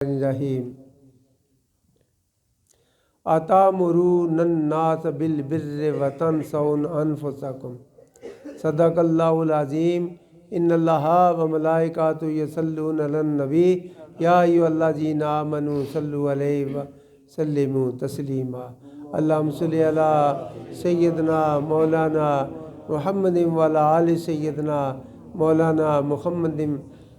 الرحیم اتامرون الناس بالبر وتنسون انفسکم صدق اللہ العظیم ان اللہ وملائکۃ یصلون علی النبی یا ایھا الذین آمنوا صلوا علیہ وسلموا تسلیما اللہم صلی علی سیدنا مولانا محمد وعلی آل سیدنا مولانا محمد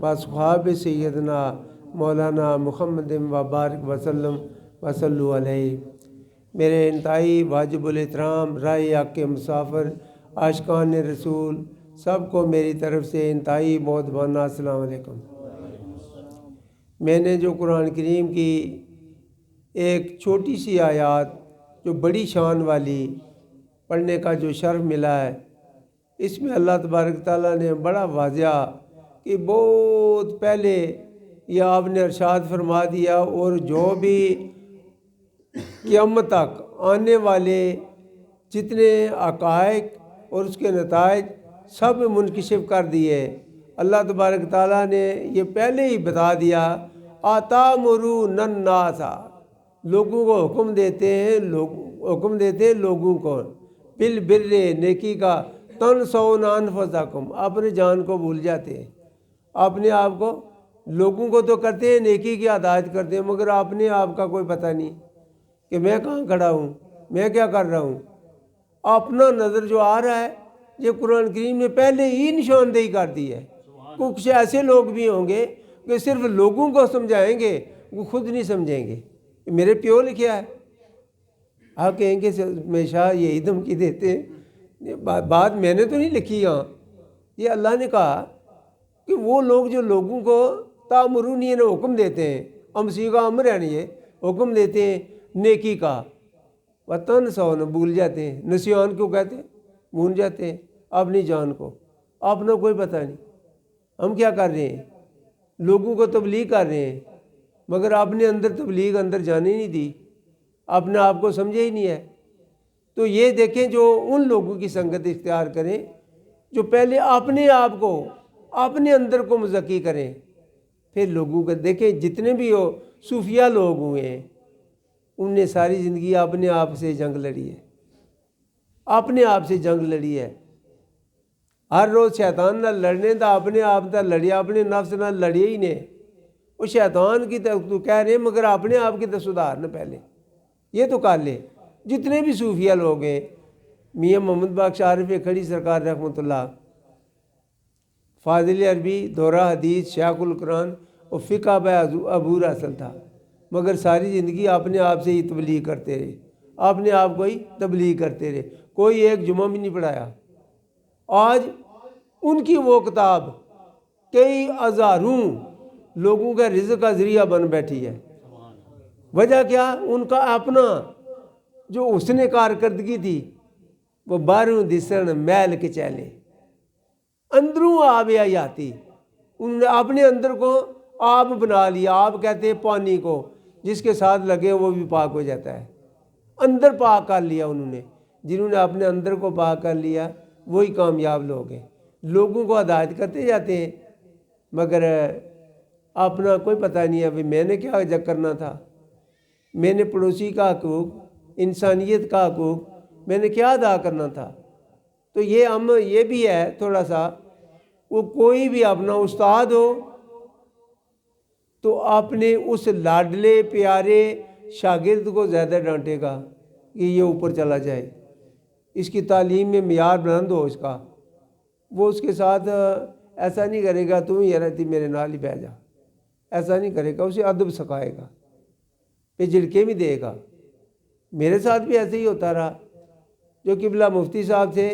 واصحاب سیدنا مولانا محمد وبارک وسلم وصلو علیہ۔ میرے انتہائی واجب الاحترام رائے حق کے مسافر عاشقان رسول سب کو میری طرف سے انتہائی مؤدبانہ السلام علیکم۔ میں نے جو قرآن کریم کی ایک چھوٹی سی آیات جو بڑی شان والی پڑھنے کا جو شرف ملا ہے، اس میں اللہ تبارک تعالیٰ نے بڑا واضح کہ بہت پہلے یہ آپ نے ارشاد فرما دیا، اور جو بھی قیامت تک آنے والے جتنے حقائق اور اس کے نتائج سب منکشف کر دیے۔ اللہ تبارک تعالیٰ نے یہ پہلے ہی بتا دیا، اتامرون الناس، لوگوں کو حکم دیتے ہیں، لوگوں کو بالبر، نیکی کا، تنسون انفسکم، اپنے جان کو بھول جاتے ہیں، اپنے آپ کو، لوگوں کو تو کرتے ہیں، نیکی کی ہدایت کرتے ہیں، مگر اپنے آپ کا کوئی پتہ نہیں کہ میں کہاں کھڑا ہوں، میں کیا کر رہا ہوں۔ اپنا نظر جو آ رہا ہے، یہ قرآن کریم نے پہلے ہی نشاندہی کر دی ہے۔ کچھ ایسے لوگ بھی ہوں گے کہ صرف لوگوں کو سمجھائیں گے، وہ خود نہیں سمجھیں گے۔ میرے پیو لکھیا ہے، آپ کہیں گے ہمیشہ یہی دھمکی دیتے ہیں، بات میں نے تو نہیں لکھی یہاں، یہ اللہ نے کہا کہ وہ لوگ جو لوگوں کو تامرون یہ حکم دیتے ہیں، امسی کا امر ہے نہیں، یہ حکم دیتے ہیں نیکی کا، وتنسون بھول جاتے ہیں، نسیان کیوں کہتے ہیں، بھول جاتے ہیں اپنی جان کو، اپنا کوئی پتہ نہیں۔ ہم کیا کر رہے ہیں، لوگوں کو تبلیغ کر رہے ہیں، مگر اپنے اندر تبلیغ اندر جانے نہیں دی، اپنے آپ کو سمجھے ہی نہیں ہے۔ تو یہ دیکھیں جو ان لوگوں کی سنگت اختیار کریں جو پہلے اپنے آپ کو، اپنے اندر کو مزکی کریں، پھر لوگوں کو دیکھیں۔ جتنے بھی ہو صوفیہ لوگ ہوئے ہیں، ان نے ساری زندگی اپنے آپ سے جنگ لڑی ہے، اپنے آپ سے جنگ لڑی ہے۔ ہر روز شیطان نہ لڑنے دا اپنے آپ دا لڑیا، اپنے نفس نہ لڑے ہی نے۔ وہ شیطان کی تو کہہ رہے ہیں، مگر اپنے آپ کی تو سدھار نہ پہلے، یہ تو کر لے۔ جتنے بھی صوفیہ لوگ ہیں، میاں محمد بخش عارف کھڑی سرکار رحمۃ اللہ، فاضل عربی، دورہ حدیث، شیخ القرآن اور فقہ بہ عبور حاصل تھا، مگر ساری زندگی اپنے آپ سے ہی تبلیغ کرتے رہے، اپنے آپ کو ہی تبلیغ کرتے رہے، کوئی ایک جمعہ بھی نہیں پڑھایا۔ آج ان کی وہ کتاب کئی ہزاروں لوگوں کا رزق کا ذریعہ بن بیٹھی ہے۔ وجہ کیا؟ ان کا اپنا جو حسن کارکردگی تھی، وہ باہروں دسن میل کے چیلے، اندروں آب حیاتی، انہوں نے اپنے اندر کو آب بنا لیا۔ آب کہتے ہیں پانی کو، جس کے ساتھ لگے وہ بھی پاک ہو جاتا ہے، اندر پاک کر لیا انہوں نے۔ جنہوں نے اپنے اندر کو پاک کر لیا وہی کامیاب لوگ ہیں۔ لوگوں کو ہدایت کرتے جاتے ہیں، مگر اپنا کوئی پتہ نہیں ہے، میں نے کیا کرنا تھا، میں نے پڑوسی کا حقوق، انسانیت کا حقوق میں نے کیا ادا کرنا تھا۔ تو یہ بھی ہے تھوڑا سا، وہ کوئی بھی اپنا استاد ہو تو اپنے اس لاڈلے پیارے شاگرد کو زیادہ ڈانٹے گا کہ یہ اوپر چلا جائے، اس کی تعلیم میں معیار بلند ہو اس کا، وہ اس کے ساتھ ایسا نہیں کرے گا تم ہی رہتی میرے نال ہی بہ جا، ایسا نہیں کرے گا، اسے ادب سکھائے گا، پہ جھڑکے بھی دے گا۔ میرے ساتھ بھی ایسے ہی ہوتا رہا، جو قبلہ مفتی صاحب تھے،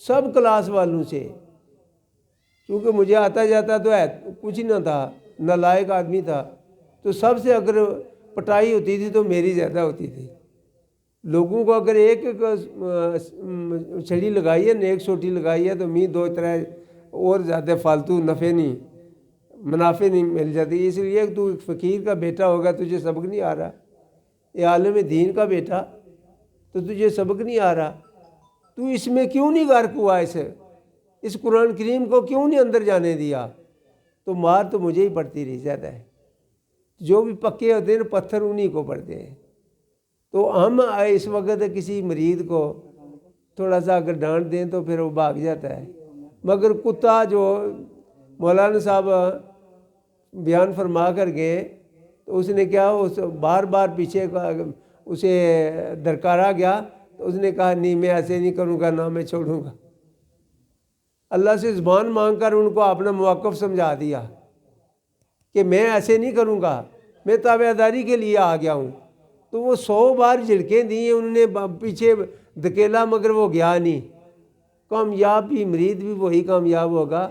سب کلاس والوں سے، کیونکہ مجھے آتا جاتا تو کچھ ہی نہ تھا، نالائق آدمی تھا، تو سب سے اگر پٹائی ہوتی تھی تو میری زیادہ ہوتی تھی۔ لوگوں کو اگر ایک چھڑی لگائی ہے، ایک سوٹی لگائی ہے، تو دو ترے اور زیادہ فالتو منافع نہیں مل جاتی۔ اس لیے کہ تو ایک فقیر کا بیٹا ہوگا، تجھے سبق نہیں آ رہا، یہ عالم دین کا بیٹا، تو تجھے سبق نہیں آ رہا، تو اس میں کیوں نہیں غرق ہوا، اس قرآن کریم کو کیوں نہیں اندر جانے دیا، تو مار تو مجھے ہی پڑتی رہی زیادہ ہے۔ جو بھی پکے ہوتے ہیں پتھر انہی کو پڑتے ہیں۔ تو ہم اس وقت کسی مرید کو تھوڑا سا اگر ڈانٹ دیں تو پھر وہ بھاگ جاتا ہے، مگر کتا جو مولانا صاحب بیان فرما کر گئے تو اس نے کیا، اس بار بار پیچھے اسے درکارا گیا تو اس نے کہا نہیں میں ایسے نہیں کروں گا، نہ میں چھوڑوں گا۔ اللہ سے زبان مانگ کر ان کو اپنا موقف سمجھا دیا کہ میں ایسے نہیں کروں گا، میں تابع داری کے لیے آ گیا ہوں۔ تو وہ 100 بار جھڑکیں دی انہوں نے پیچھے دھکیلا، مگر وہ گیا نہیں۔ کامیاب بھی مرید بھی وہی کامیاب ہوگا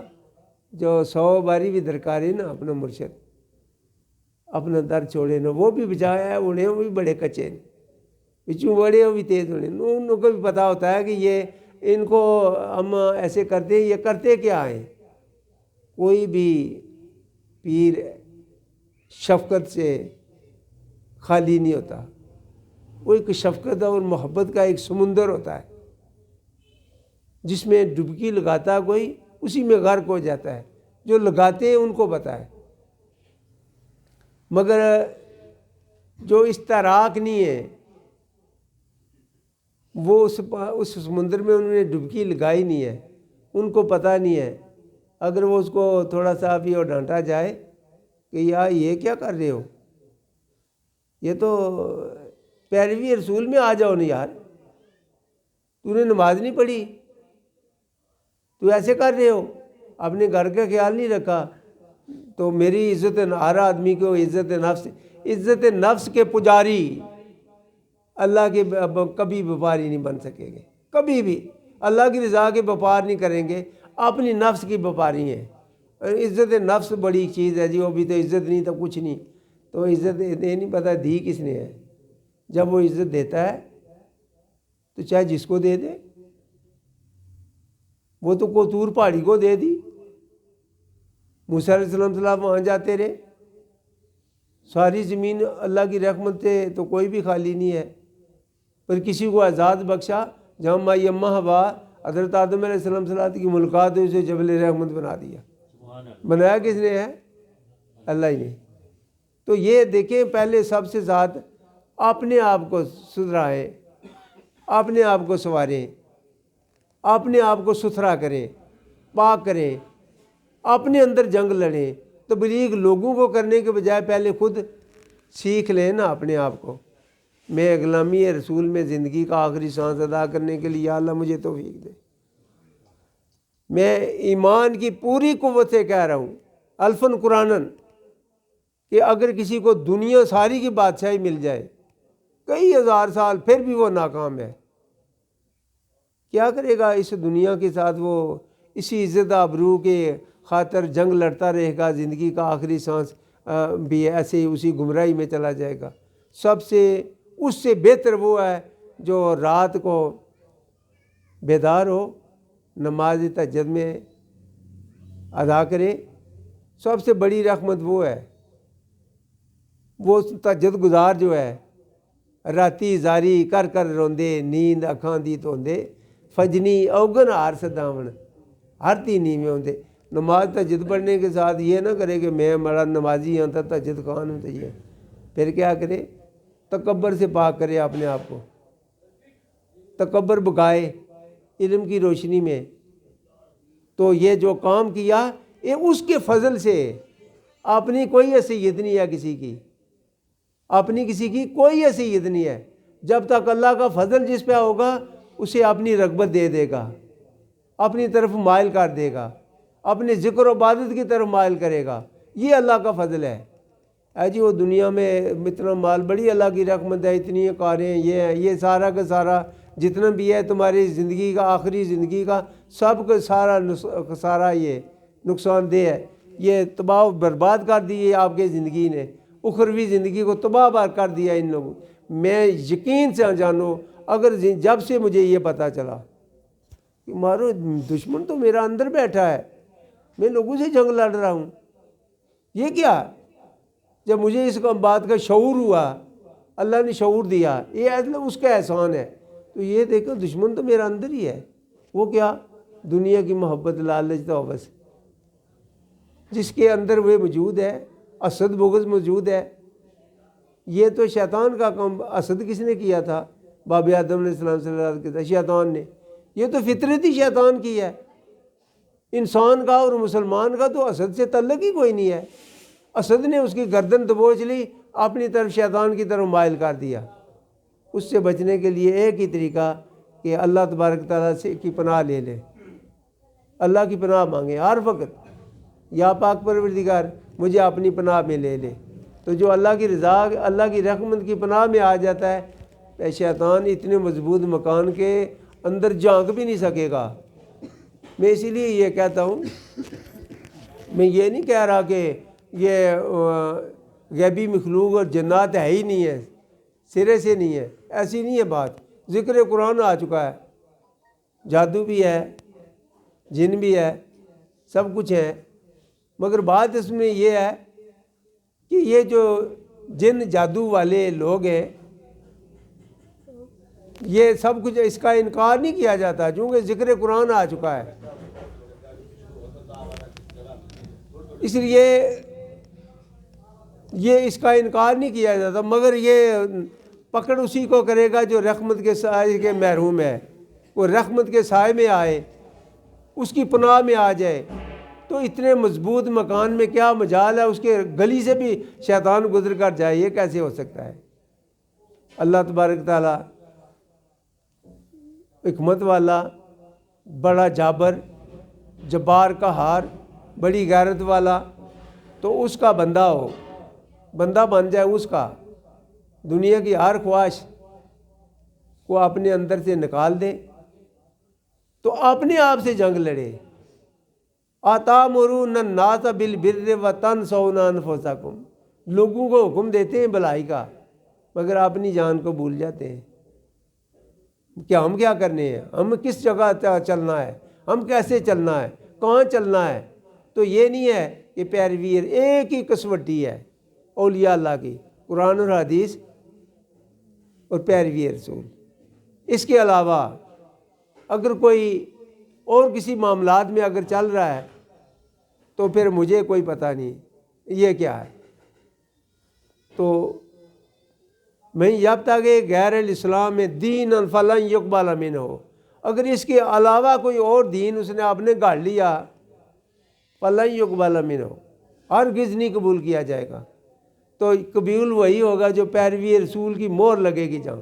جو 100 باری بھی درکارے نا اپنا مرشد، اپنا در چھوڑے نا۔ وہ بھی بچایا ہے انہیں، وہ بھی بڑے کچے ہیں، پچھوں بڑے وہ بھی تیز ہونے، ان کو بھی پتہ ہوتا ہے کہ یہ ان کو ہم ایسے کرتے ہیں، یہ کرتے کیا ہیں۔ کوئی بھی پیر شفقت سے خالی نہیں ہوتا، وہ ایک شفقت اور محبت کا ایک سمندر ہوتا ہے جس میں ڈبکی لگاتا کوئی اسی میں غرق ہو جاتا ہے، جو لگاتے ہیں ان کو پتہ ہے۔ مگر جو استراک نہیں ہے وہ اس سمندر میں انہوں نے ڈبکی لگائی نہیں ہے، ان کو پتہ نہیں ہے۔ اگر وہ اس کو تھوڑا سا بھی اور ڈانٹا جائے کہ یار یہ کیا کر رہے ہو، یہ تو پیروی رسول میں آ جاؤ نا یار، تو نے نماز نہیں پڑھی، تو ایسے کر رہے ہو، اپنے گھر کا خیال نہیں رکھا۔ تو میری عزت، ہر آدمی کو عزت نفس کے پجاری اللہ کے کبھی وپاری نہیں بن سکے گے، کبھی بھی اللہ کی رضا کے وپار نہیں کریں گے، اپنی نفس کی وپاری ہیں۔ عزت نفس بڑی چیز ہے جی، وہ بھی تو عزت نہیں تو کچھ نہیں، تو عزت یہ نہیں پتہ دی کس نے ہے۔ جب وہ عزت دیتا ہے تو چاہے جس کو دے دے، وہ تو کوتور پہاڑی کو دے دی، موسیٰ علیہ السلام وہاں جاتے رہے، ساری زمین اللہ کی رحمت سے تو کوئی بھی خالی نہیں ہے، پر کسی کو آزاد بخشا، جہاں مایمہ ہوا حضرت آدم علیہ السلام کی ملاقات اسے جبل رحمت بنا دیا۔ بنایا کس نے ہے؟ اللہ ہی نے۔ تو یہ دیکھیں، پہلے سب سے زیادہ اپنے آپ کو سدھرائیں، اپنے آپ کو سنواریں، اپنے آپ کو ستھرا کریں، پاک کریں، اپنے اندر جنگ لڑیں۔ تبلیغ لوگوں کو کرنے کے بجائے پہلے خود سیکھ لیں نا اپنے آپ کو۔ میں غلامی رسول میں زندگی کا آخری سانس ادا کرنے کے لیے یا اللہ مجھے توفیق دے۔ میں ایمان کی پوری قوت سے کہہ رہا ہوں، الفاً قرآناً، کہ اگر کسی کو دنیا ساری کی بادشاہی مل جائے کئی ہزار سال، پھر بھی وہ ناکام ہے۔ کیا کرے گا اس دنیا کے ساتھ؟ وہ اسی عزت آبرو کے خاطر جنگ لڑتا رہے گا، زندگی کا آخری سانس بھی ایسے ہی اسی گمراہی میں چلا جائے گا۔ اس سے بہتر وہ ہے جو رات کو بیدار ہو، نماز تہجد میں ادا کرے۔ سب سے بڑی رحمت وہ ہے، وہ تہجد گزار جو ہے، راتی زاری کر کر روندے، نیند اکھاں دی توندے، فجنی اوگن ہار سداون، ہر تینی میں ہوندے۔ نماز تہجد پڑھنے کے ساتھ یہ نہ کرے کہ میں بڑا نمازی ہوں تو تہجد خوان ہوں، تو یہ پھر کیا کرے؟ تکبر سے پاک کرے اپنے آپ کو، تکبر بگائے علم کی روشنی میں۔ تو یہ جو کام کیا یہ اس کے فضل سے، اپنی کوئی حیثیت نہیں ہے کسی کی، اپنی کسی کی کوئی حیثیت نہیں ہے۔ جب تک اللہ کا فضل جس پہ ہوگا اسے اپنی رغبت دے دے گا، اپنی طرف مائل کر دے گا، اپنے ذکر و عبادت کی طرف مائل کرے گا۔ یہ اللہ کا فضل ہے۔ اے جی وہ دنیا میں اتنا مال، بڑی اللہ کی رحمت ہے، اتنی کاریں، یہ ہے، یہ سارا کا سارا جتنا بھی ہے تمہاری زندگی کا، آخری زندگی کا سب کا سارا یہ نقصان دہ ہے۔ یہ تباہ و برباد کر دی ہے آپ کی زندگی نے، اخروی زندگی کو تباہ کر دیا ان لوگوں۔ میں یقین سے جانو، اگر جب سے مجھے یہ پتہ چلا کہ مارو دشمن تو میرا اندر بیٹھا ہے، میں لوگوں سے جنگ لڑ رہا ہوں، یہ کیا؟ جب مجھے اس بات کا شعور ہوا، اللہ نے شعور دیا، یہ اس کا احسان ہے۔ تو یہ دیکھو دشمن تو میرا اندر ہی ہے، وہ کیا؟ دنیا کی محبت، لالچ، توبس، جس کے اندر وہ موجود ہے، حسد بغض موجود ہے، یہ تو شیطان کا کام، اسد کس نے کیا تھا؟ باب آدم علیہ السلام صلی اللہ علیہ وسلم، شیطان نے۔ یہ تو فطرت ہی شیطان کی ہے۔ انسان کا اور مسلمان کا تو اسد سے تعلق ہی کوئی نہیں ہے۔ اسد نے اس کی گردن دبوچ لی، اپنی طرف شیطان کی طرف مائل کر دیا۔ اس سے بچنے کے لیے ایک ہی طریقہ کہ اللہ تبارک تعالیٰ سے کی پناہ لے لے، اللہ کی پناہ مانگے ہر وقت، یا پاک پروردگار مجھے اپنی پناہ میں لے لے۔ تو جو اللہ کی رضا، اللہ کی رحمت کی پناہ میں آ جاتا ہے، شیطان اتنے مضبوط مکان کے اندر جھانک بھی نہیں سکے گا۔ میں اسی لیے یہ کہتا ہوں، میں یہ نہیں کہہ رہا کہ یہ غیبی مخلوق اور جنات ہے ہی نہیں ہے، سرے سے نہیں ہے، ایسی نہیں ہے بات۔ ذکر قرآن آ چکا ہے، جادو بھی ہے، جن بھی ہے، سب کچھ ہے۔ مگر بات اس میں یہ ہے کہ یہ جو جن جادو والے لوگ ہیں، یہ سب کچھ، اس کا انکار نہیں کیا جاتا چونکہ ذکر قرآن آ چکا ہے۔ اس لیے یہ اس کا انکار نہیں کیا جاتا، مگر یہ پکڑ اسی کو کرے گا جو رحمت کے سائے کے محروم ہے۔ وہ رحمت کے سائے میں آئے، اس کی پناہ میں آ جائے، تو اتنے مضبوط مکان میں کیا مجال ہے، اس کے گلی سے بھی شیطان گزر کر جائے، یہ کیسے ہو سکتا ہے؟ اللہ تبارک تعالیٰ حکمت والا، بڑا جابر، جبار کا ہار، بڑی غیرت والا، تو اس کا بندہ ہو، بندہ بن جائے اس کا، دنیا کی ہر خواہش کو اپنے اندر سے نکال دے، تو اپنے آپ سے جنگ لڑے۔ آتامرون الناس بالبر وتنسون انفسکم، لوگوں کو حکم دیتے ہیں بھلائی کا، مگر اپنی جان کو بھول جاتے ہیں۔ کیا ہم کیا کرنے ہیں، ہم کس جگہ چلنا ہے، ہم کیسے چلنا ہے، کہاں چلنا ہے؟ تو یہ نہیں ہے کہ پیرویر ایک ہی کسوٹی ہے اولیاء اللہ کی، قرآن اور حدیث اور پیروی رسول۔ اس کے علاوہ اگر کوئی اور کسی معاملات میں اگر چل رہا ہے تو پھر مجھے کوئی پتہ نہیں یہ کیا ہے۔ تو میں جب تک غیر الاسلام میں دین فلن یقبل منہ ہو، اگر اس کے علاوہ کوئی اور دین اس نے آپ نے گاڑ لیا، فلن یقبل منہ ہو، ہرگز نہیں قبول کیا جائے گا۔ تو قبول وہی ہوگا جو پیروی رسول کی مہر لگے گی جہاں،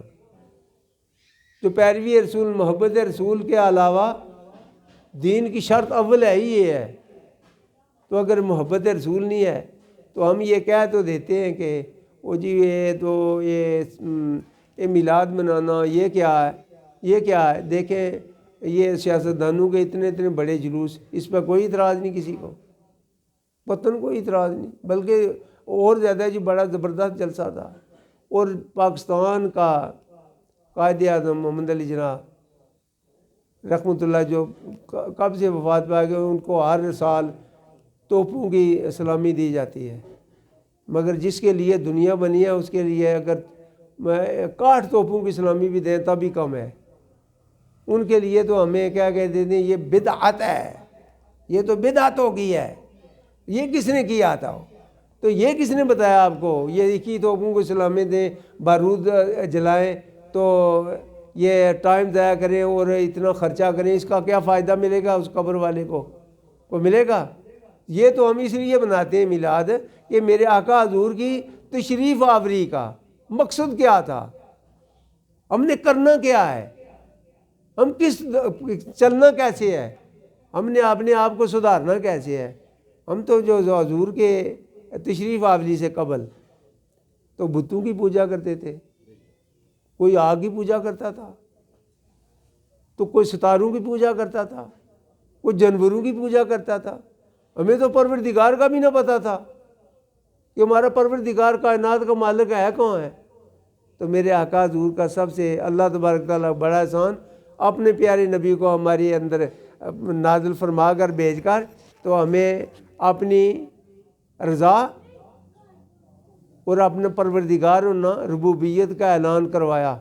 جو پیروی رسول، محبت رسول کے علاوہ دین کی شرط اول ہے ہی یہ ہے۔ تو اگر محبت رسول نہیں ہے تو ہم یہ کہہ تو دیتے ہیں کہ وہ جی یہ تو یہ میلاد منانا یہ کیا ہے، یہ کیا ہے؟ دیکھیں یہ سیاستدانوں کے اتنے اتنے بڑے جلوس، اس پہ کوئی اعتراض نہیں کسی کو، وطن کوئی اعتراض نہیں، بلکہ اور زیادہ جو بڑا زبردست جلسہ تھا۔ اور پاکستان کا قائد اعظم محمد علی جناح رحمۃ اللہ جو کب سے وفات پا گئے، ان کو ہر سال توپوں کی سلامی دی جاتی ہے، مگر جس کے لیے دنیا بنی ہے اس کے لیے اگر 60 توپوں کی سلامی بھی دیں تب بھی کم ہے۔ ان کے لیے تو ہمیں کیا کہتے ہیں، یہ بدعت ہے، یہ تو بدعت ہو گئی ہے، یہ کس نے کیا تھا؟ تو یہ کس نے بتایا آپ کو؟ یہ 21 توپوں کو سلامی دیں، بارود جلائیں تو یہ ٹائم ضائع کریں اور اتنا خرچہ کریں، اس کا کیا فائدہ ملے گا اس قبر والے کو ملے گا؟ یہ تو ہم اس لیے بناتے ہیں میلاد کہ میرے آقا حضور کی تشریف آوری کا مقصد کیا تھا، ہم نے کرنا کیا ہے، ہم کس چلنا کیسے ہے، ہم نے اپنے آپ کو سدھارنا کیسے ہے۔ ہم تو جو حضور کے تشریف آوری سے قبل تو بتوں کی پوجا کرتے تھے، کوئی آگ کی پوجا کرتا تھا، تو کوئی ستاروں کی پوجا کرتا تھا، کوئی جانوروں کی پوجا کرتا تھا۔ ہمیں تو پروردگار کا بھی نہ پتہ تھا کہ ہمارا پروردگار کائنات کا مالک ہے کہاں ہے۔ تو میرے آقا حضور کا سب سے اللہ تبارک تعالیٰ بڑا احسان، اپنے پیارے نبی کو ہمارے اندر نازل فرما کر بھیج کر تو ہمیں اپنی رضا اور اپنے پروردگار ہونا، ربوبیت کا اعلان کروایا۔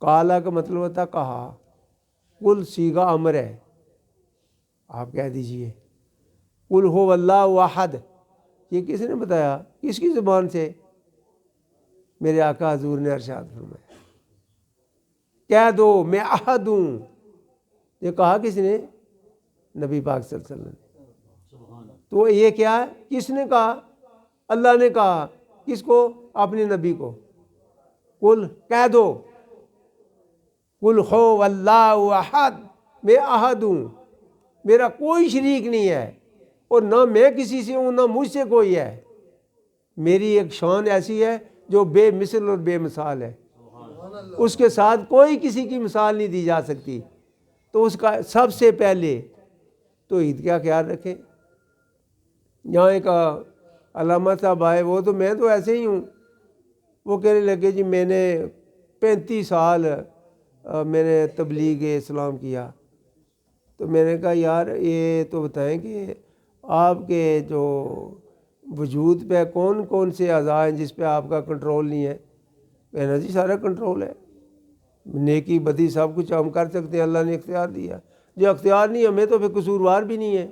کالا کا مطلب ہوتا کہا، کل سیغہ امر ہے، آپ کہہ دیجئے قل هو اللہ احد۔ یہ کس نے بتایا، کس کی زبان سے؟ میرے آقا حضور نے ارشاد فرمایا کہہ دو میں احد ہوں. یہ کہا کس نے؟ نبی پاک صلی اللہ علیہ وسلم نے. تو یہ کیا ہے؟ کس نے کہا؟ اللہ نے کہا. کس کو؟ اپنے نبی کو. قل کہہ دو قل هو اللہ احد، میں احد ہوں، میرا کوئی شریک نہیں ہے، اور نہ میں کسی سے ہوں نہ مجھ سے کوئی ہے. میری ایک شان ایسی ہے جو بے مثل اور بے مثال ہے، اس کے ساتھ کوئی کسی کی مثال نہیں دی جا سکتی. تو اس کا سب سے پہلے توحید کا خیال رکھیں. یہاں ایک علامہ صاحب آئے، وہ تو میں تو ایسے ہی ہوں، وہ کہنے لگے جی میں نے 35 سال میں نے تبلیغ اسلام کیا. تو میں نے کہا یار یہ تو بتائیں کہ آپ کے جو وجود پہ کون کون سے اعضاء ہیں جس پہ آپ کا کنٹرول نہیں ہے؟ کہنا جی سارا کنٹرول ہے، نیکی بدی سب کچھ ہم کر سکتے ہیں، اللہ نے اختیار دیا. جو اختیار نہیں ہمیں تو پھر قصوروار بھی نہیں ہے.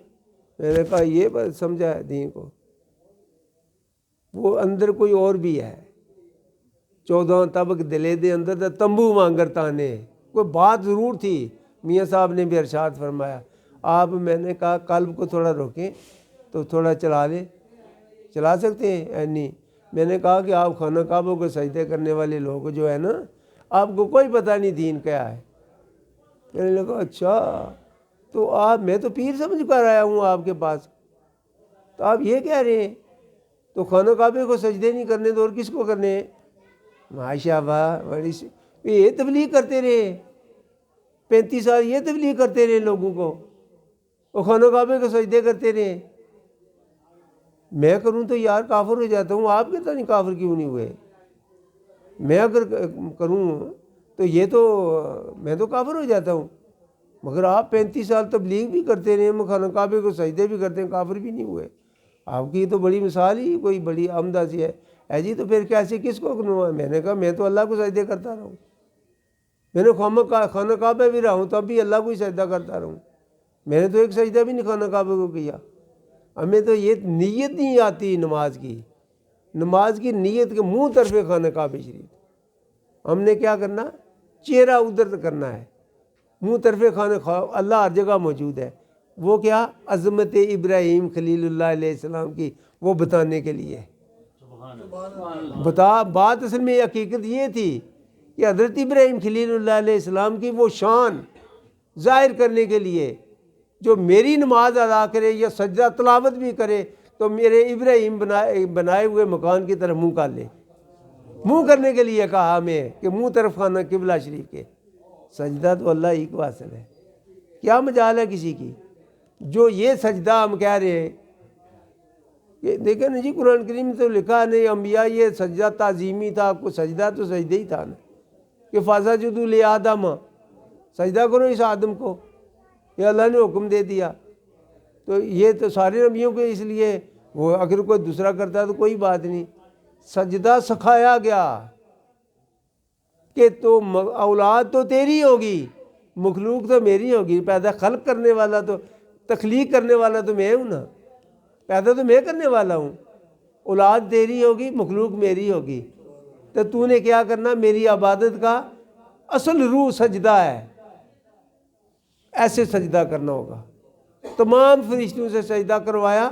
میں نے کہا یہ بات سمجھا ہے دین کو، وہ اندر کوئی اور بھی ہے. 14 طبق دلے دے اندر دا تمبو مانگر تانے، کوئی بات ضرور تھی. میاں صاحب نے بھی ارشاد فرمایا آپ، میں نے کہا قلب کو تھوڑا روکیں تو تھوڑا چلا لیں. چلا سکتے ہیں؟ نہیں. میں نے کہا کہ آپ خانہ کعبہ کو سجدے کرنے والے لوگ جو ہے نا، آپ کو کوئی پتہ نہیں دین کیا ہے. میں نے کہا اچھا تو آپ، میں تو پیر سمجھ کر آیا ہوں آپ کے پاس، تو آپ یہ کہہ رہے ہیں تو خانہ کعبے کو سجدے نہیں کرنے تو اور کس کو کرنے ہیں؟ ماشاء اللہ، بڑی یہ تبلیغ کرتے رہے 35 سال، یہ تبلیغ کرتے رہے لوگوں کو، وہ خانہ کعبے کو سجدے کرتے رہے. میں کروں تو یار کافر ہو جاتا ہوں، آپ کہتا نہیں کافر کیوں نہیں ہوئے؟ میں اگر کروں تو یہ تو میں تو کافر ہو جاتا ہوں، مگر آپ 35 سال تبلیغ بھی کرتے رہے، خانہ کعبے کو سجدے بھی کرتے ہیں، کافر بھی نہیں ہوئے. آپ کی تو بڑی مثال ہی کوئی بڑی عمدہ سی ہے جی. تو پھر کیسے کس کو گنوا؟ میں نے کہا میں تو اللہ کو سجدے کرتا رہا ہوں، میں نے خانہ کعبہ بھی رہا ہوں تب بھی اللہ کو ہی سجدہ کرتا رہا ہوں. میں نے تو ایک سجدہ بھی نہیں خانہ کعبے کو کیا. ہمیں تو یہ نیت نہیں آتی نماز کی نیت کے منہ طرف خانہ کعبہ شریف. ہم نے کیا کرنا؟ چہرہ ادھر کرنا ہے، منہ طرف خانہ. اللہ ہر جگہ موجود ہے. وہ کیا؟ عظمت ابراہیم خلیل اللہ علیہ السلام کی وہ بتانے کے لیے. بات اصل میں حقیقت یہ تھی کہ حضرت ابراہیم خلیل اللہ علیہ السلام کی وہ شان ظاہر کرنے کے لیے جو میری نماز ادا کرے یا سجدہ تلاوت بھی کرے تو میرے ابراہیم بنائے ہوئے مکان کی طرف منہ کر لے. منہ کرنے کے لیے کہا ہمیں کہ منہ طرف خانہ قبلہ شریف کے. سجدہ تو اللہ ہی کو حاصل ہے، کیا مجال ہے کسی کی؟ جو یہ سجدہ ہم کہہ رہے ہیں کہ دیکھیں نا جی قرآن کریم میں تو لکھا نہیں انبیاء یہ سجدہ تعظیمی تھا، کو سجدہ تو سجدہ ہی تھا نا کہ فاسجدوا لآدم، سجدہ کرو اس آدم کو، یہ اللہ نے حکم دے دیا. تو یہ تو سارے نبیوں کے اس لیے، وہ اگر کوئی دوسرا کرتا تو کوئی بات نہیں. سجدہ سکھایا گیا کہ تو اولاد تو تیری ہوگی، مخلوق تو میری ہوگی. پیدا خلق کرنے والا تو، تخلیق کرنے والا تو میں ہوں نا، پیدا تو میں کرنے والا ہوں. اولاد تیری ہوگی، مخلوق میری ہوگی. تو نے کیا کرنا؟ میری عبادت کا اصل روح سجدہ ہے، ایسے سجدہ کرنا ہوگا. تمام فرشتوں سے سجدہ کروایا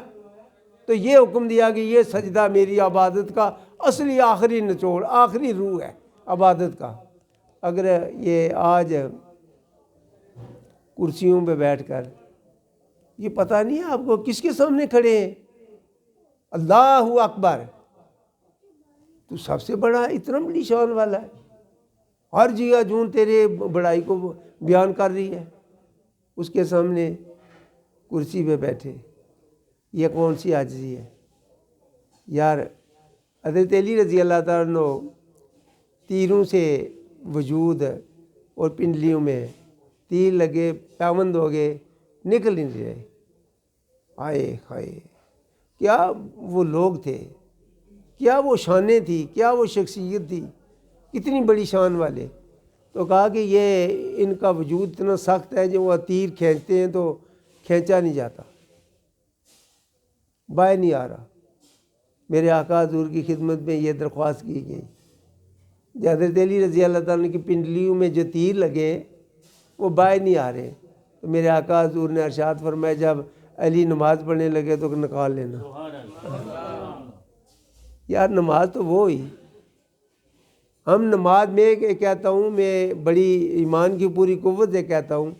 تو یہ حکم دیا کہ یہ سجدہ میری عبادت کا اصلی آخری نچوڑ، آخری روح ہے عبادت کا. اگر یہ آج کرسیوں پہ بیٹھ کر یہ پتہ نہیں ہے آپ کو کس کے سامنے کھڑے ہیں؟ اللہ اکبر، تو سب سے بڑا اتنا بڑی شان والا ہے، ہر جگہ جون تیرے بڑائی کو بیان کر رہی ہے. اس کے سامنے کرسی پہ بیٹھے، یہ کون سی عاجزی ہے یار. حضرت علی رضی اللہ تعالیٰ عنہ تیروں سے وجود اور پنڈلیوں میں تیر لگے، پیوند ہو گئے، نکل نہیں رہے. آئے ہائے، کیا وہ لوگ تھے، کیا وہ شانیں تھی، کیا وہ شخصیت تھی، کتنی بڑی شان والے. تو کہا کہ یہ ان کا وجود اتنا سخت ہے جو وہ تیر کھینچتے ہیں تو کھینچا نہیں جاتا، باہر نہیں آ رہا. میرے آقا حضور کی خدمت میں یہ درخواست کی گئی حضرت علی رضی اللہ تعالیٰ کی پنڈلیوں میں جو تیر لگے وہ باہر نہیں آ رہے، تو میرے آقا حضور نے ارشاد فرمایا جب علی نماز پڑھنے لگے تو نکال لینا۔ یار نماز تو وہ ہی، ہم نماز میں کہتا ہوں، میں بڑی ایمان کی پوری قوت سے کہتا ہوں،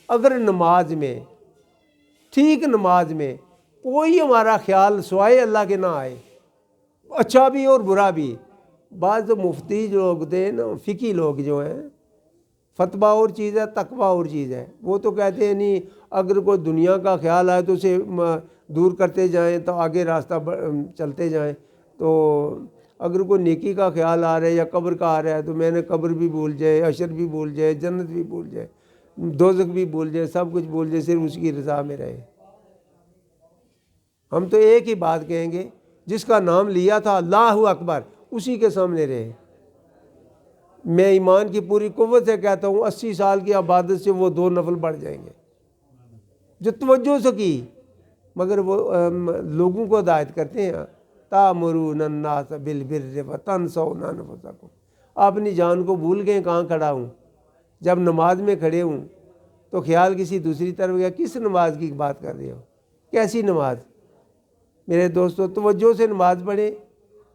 اگر نماز میں ٹھیک نماز میں کوئی ہمارا خیال سوائے اللہ کے نہ آئے، اچھا بھی اور برا بھی، بعض تو مفتی جو لوگ تھے نا، فقی لوگ جو ہیں، فتویٰ اور چیز ہے تقویٰ اور چیز ہے، وہ تو کہتے ہیں نہیں اگر کوئی دنیا کا خیال آئے تو اسے دور کرتے جائیں تو آگے راستہ چلتے جائیں، تو اگر کوئی نیکی کا خیال آ رہا ہے یا قبر کا آ رہا ہے تو میں نے قبر بھی بھول جائے، حشر بھی بھول جائے، جنت بھی بھول جائے، دوزخ بھی بھول جائے، سب کچھ بھول جائے، صرف اس کی رضا میں رہے۔ ہم تو ایک ہی بات کہیں گے، جس کا نام لیا تھا اللہ اکبر، اسی کے سامنے رہے۔ میں ایمان کی پوری قوت سے کہتا ہوں 80 سال کی عبادت سے وہ 2 نفل بڑھ جائیں گے جو توجہ سے کی، مگر وہ لوگوں کو ہدایت کرتے ہیں، تَأْمُرُونَ النَّاسَ بِالْبِرِّ وَتَنْسَوْنَ أَنفُسَكُمْ، اپنی جان کو بھول گئے کہاں کھڑا ہوں، جب نماز میں کھڑے ہوں تو خیال کسی دوسری طرف گیا۔ کس نماز کی بات کر رہے ہو؟ کیسی نماز؟ میرے دوستو توجہ سے نماز پڑھیں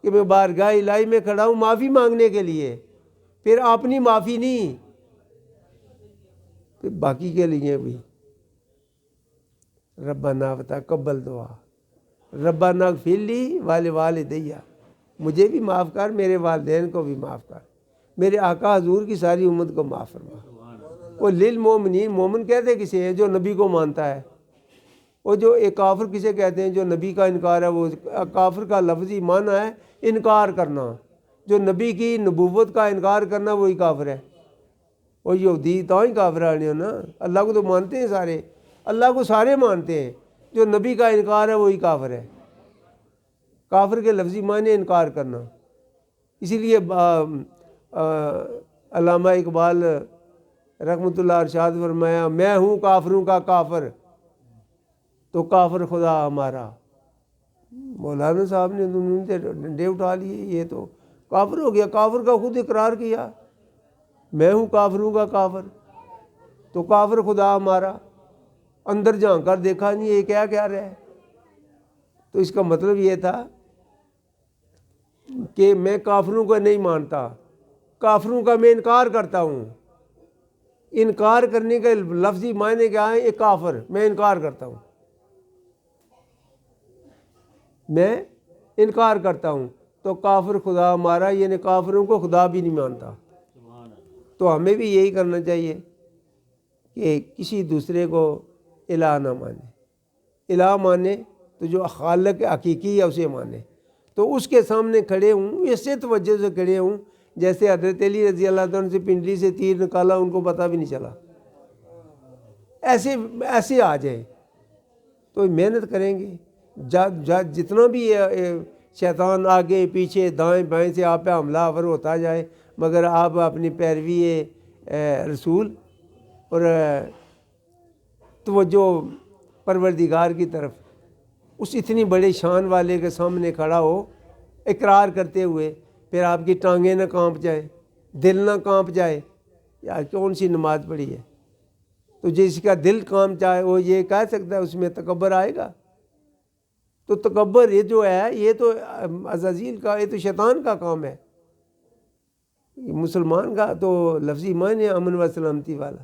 کہ میں بارگاہ الہی میں کھڑا ہوں معافی مانگنے کے لیے، پھر اپنی معافی نہیں، پھر باقی کے لیے بھی۔ ربنا وتقبل دعا، ربنا اغفر لی ولوالدی، مجھے بھی معاف کر، میرے والدین کو بھی معاف کر، میرے آقا حضور کی ساری امت کو معاف فرما۔ وہ للمومنین، مومن کہتے کسے ہیں؟ جو نبی کو مانتا ہے۔ وہ جو ایک کافر کسے کہتے ہیں؟ جو نبی کا انکار ہے۔ وہ کافر کا لفظی معنی ہے انکار کرنا، جو نبی کی نبوت کا انکار کرنا وہی کافر ہے۔ وہ یہودی تو ہی کافر آنے نا، اللہ کو تو مانتے ہیں سارے، اللہ کو سارے مانتے ہیں، جو نبی کا انکار ہے وہی کافر ہے۔ کافر کے لفظی معنی انکار کرنا۔ اسی لیے علامہ اقبال رحمۃ اللہ ارشاد فرمایا، میں ہوں کافروں کا کافر تو کافر خدا ہمارا۔ مولانا صاحب نے ڈنڈے اٹھا لیے، یہ تو کافر ہو گیا، کافر کا خود اقرار کیا، میں ہوں کافروں کا کافر تو کافر خدا ہمارا۔ اندر جھانک کر دیکھا نہیں یہ کیا کہہ رہا ہے؟ تو اس کا مطلب یہ تھا کہ میں کافروں کو نہیں مانتا، کافروں کا میں انکار کرتا ہوں۔ انکار کرنے کا لفظی معنی کیا ہے؟ ایک کافر، میں انکار کرتا ہوں، میں انکار کرتا ہوں تو کافر خدا ہمارا، یعنی کافروں کو خدا بھی نہیں مانتا۔ تو ہمیں بھی یہی کرنا چاہیے کہ کسی دوسرے کو الہ نہ مانے، الہ مانے تو جو خالق حقیقی ہے اسے مانے۔ تو اس کے سامنے کھڑے ہوں، ایسے توجہ سے کھڑے ہوں جیسے حضرت علی رضی اللہ عنہ سے پنڈلی سے تیر نکالا ان کو پتہ بھی نہیں چلا، ایسے آ جائے۔ تو محنت کریں گے، جتنا بھی شیطان آگے پیچھے دائیں بائیں سے آپ پہ حملہ آور ہوتا جائے، مگر آپ اپنی پیروی رسول اور توجہ پروردگار کی طرف اس اتنی بڑے شان والے کے سامنے کھڑا ہو اقرار کرتے ہوئے، پھر آپ کی ٹانگیں نہ کانپ جائے، دل نہ کانپ جائے، یار کون سی نماز پڑھی ہے؟ تو جس کا دل کانپ جائے وہ یہ کہہ سکتا ہے اس میں تکبر آئے گا؟ تو تکبر یہ جو ہے یہ تو عزازیل کا، یہ تو شیطان کا کام ہے۔ مسلمان کا تو لفظی معنی ہے امن و سلامتی والا،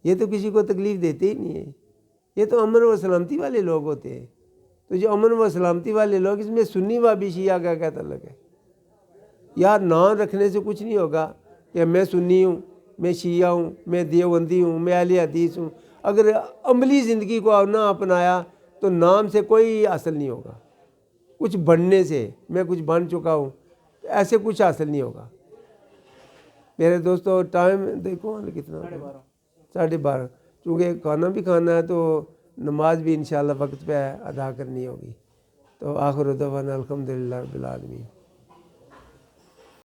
یہ تو کسی کو تکلیف دیتے ہی نہیں ہے، یہ تو امن و سلامتی والے لوگ ہوتے ہیں۔ تو جو امن و سلامتی والے لوگ، اس میں سنی و بھی شیعہ کا کیا تعلق ہے؟ یار نام رکھنے سے کچھ نہیں ہوگا کہ میں سنی ہوں، میں شیعہ ہوں، میں دیوبندی ہوں، میں اہل حدیث ہوں۔ اگر عملی زندگی کو نہ اپنایا تو نام سے کوئی حاصل نہیں ہوگا، کچھ بننے سے میں کچھ بن چکا ہوں ایسے کچھ حاصل نہیں ہوگا۔ میرے دوستو ٹائم دیکھو کتنا، 12:30، چونکہ کھانا بھی کھانا ہے تو نماز بھی انشاءاللہ وقت پہ ادا کرنی ہوگی۔ تو آخر دعوانا الحمدللہ رب العالمین۔